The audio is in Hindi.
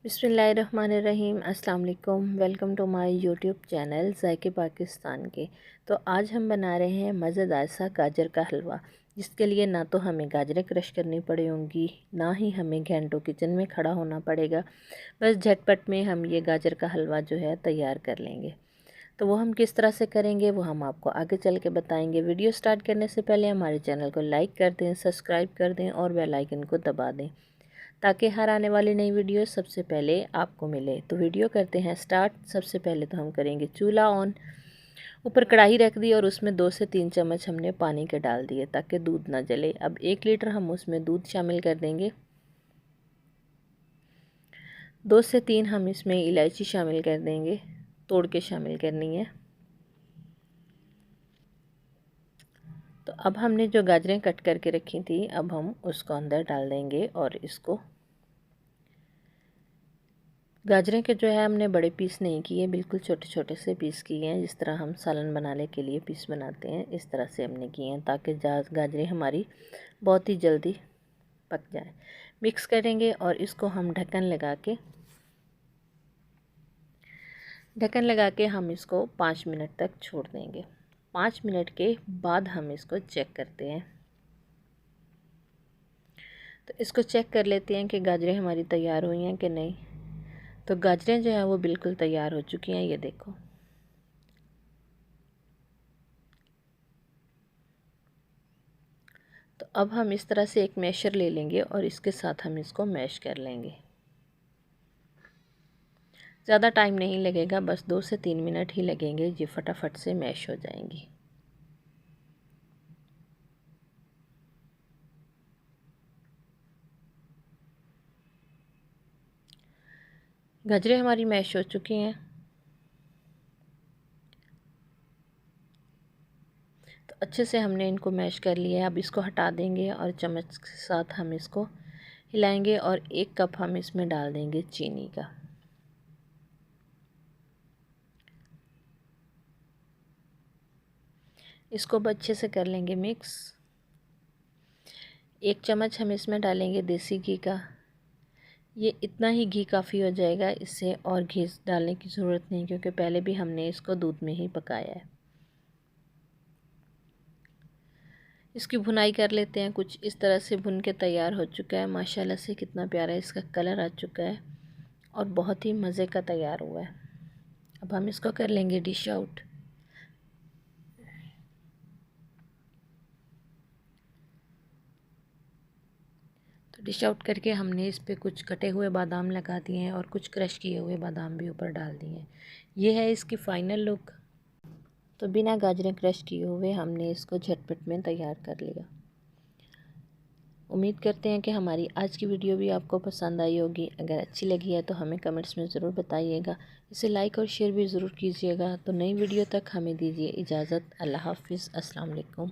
बिस्मिल्लाहिर्रहमानिर्रहीम अस्सलाम वालेकुम। Welcome to my YouTube channel ज़ायके पाकिस्तान के। तो आज हम बना रहे हैं मज़ेदार सा गाजर का हलवा, जिसके लिए ना तो हमें गाजरें क्रश करनी पड़ेंगी, ना ही हमें घंटों किचन में खड़ा होना पड़ेगा। बस झटपट में हम ये गाजर का हलवा जो है तैयार कर लेंगे। तो वो हम किस तरह से करेंगे वो हम आपको आगे चल के बताएंगे। वीडियो स्टार्ट करने से पहले हमारे चैनल को लाइक कर दें, सब्सक्राइब कर दें और बेल आइकन को दबा दें, ताकि हर आने वाली नई वीडियो सबसे पहले आपको मिले। तो वीडियो करते हैं स्टार्ट। सबसे पहले तो हम करेंगे चूल्हा ऑन। ऊपर कढ़ाई रख दी और उसमें 2 से 3 चम्मच हमने पानी के डाल दिए ताकि दूध ना जले। अब 1 लीटर हम उसमें दूध शामिल कर देंगे। 2 से 3 हम इसमें इलायची शामिल कर देंगे, तोड़ के शामिल करनी है। तो अब हमने जो गाजरें कट करके रखी थी, अब हम उसको अंदर डाल देंगे और इसको गाजरें के जो है हमने बड़े पीस नहीं किए, बिल्कुल छोटे छोटे से पीस किए हैं। जिस तरह हम सालन बनाने के लिए पीस बनाते हैं, इस तरह से हमने किए हैं ताकि गाजरें हमारी बहुत ही जल्दी पक जाए। मिक्स करेंगे और इसको हम ढक्कन लगा के हम इसको 5 मिनट तक छोड़ देंगे। 5 मिनट के बाद हम इसको चेक करते हैं। तो इसको चेक कर लेते हैं कि गाजरें हमारी तैयार हुई हैं कि नहीं। तो गाजरें जो है वो बिल्कुल तैयार हो चुकी हैं, ये देखो। तो अब हम इस तरह से एक मैशर ले लेंगे और इसके साथ हम इसको मैश कर लेंगे। ज़्यादा टाइम नहीं लगेगा, बस 2 से 3 मिनट ही लगेंगे, ये फटाफट से मैश हो जाएंगी। गाजरें हमारी मैश हो चुकी हैं। तो अच्छे से हमने इनको मैश कर लिया है। अब इसको हटा देंगे और चम्मच के साथ हम इसको हिलाएंगे और 1 कप हम इसमें डाल देंगे चीनी का। इसको अब अच्छे से कर लेंगे मिक्स। 1 चम्मच हम इसमें डालेंगे देसी घी का। ये इतना ही घी काफ़ी हो जाएगा, इससे और घी डालने की ज़रूरत नहीं, क्योंकि पहले भी हमने इसको दूध में ही पकाया है। इसकी भुनाई कर लेते हैं। कुछ इस तरह से भुन के तैयार हो चुका है। माशाल्लाह से कितना प्यारा इसका कलर आ चुका है और बहुत ही मज़े का तैयार हुआ है। अब हम इसको कर लेंगे डिश आउट। तो डिश आउट करके हमने इस पे कुछ कटे हुए बादाम लगा दिए हैं और कुछ क्रश किए हुए बादाम भी ऊपर डाल दिए हैं। ये है इसकी फ़ाइनल लुक। तो बिना गाजरें क्रश किए हुए हमने इसको झटपट में तैयार कर लिया। उम्मीद करते हैं कि हमारी आज की वीडियो भी आपको पसंद आई होगी। अगर अच्छी लगी है तो हमें कमेंट्स में ज़रूर बताइएगा। इसे लाइक और शेयर भी ज़रूर कीजिएगा। तो नई वीडियो तक हमें दीजिए इजाज़त। अल्लाह हाफ़िज़। अस्सलाम वालेकुम।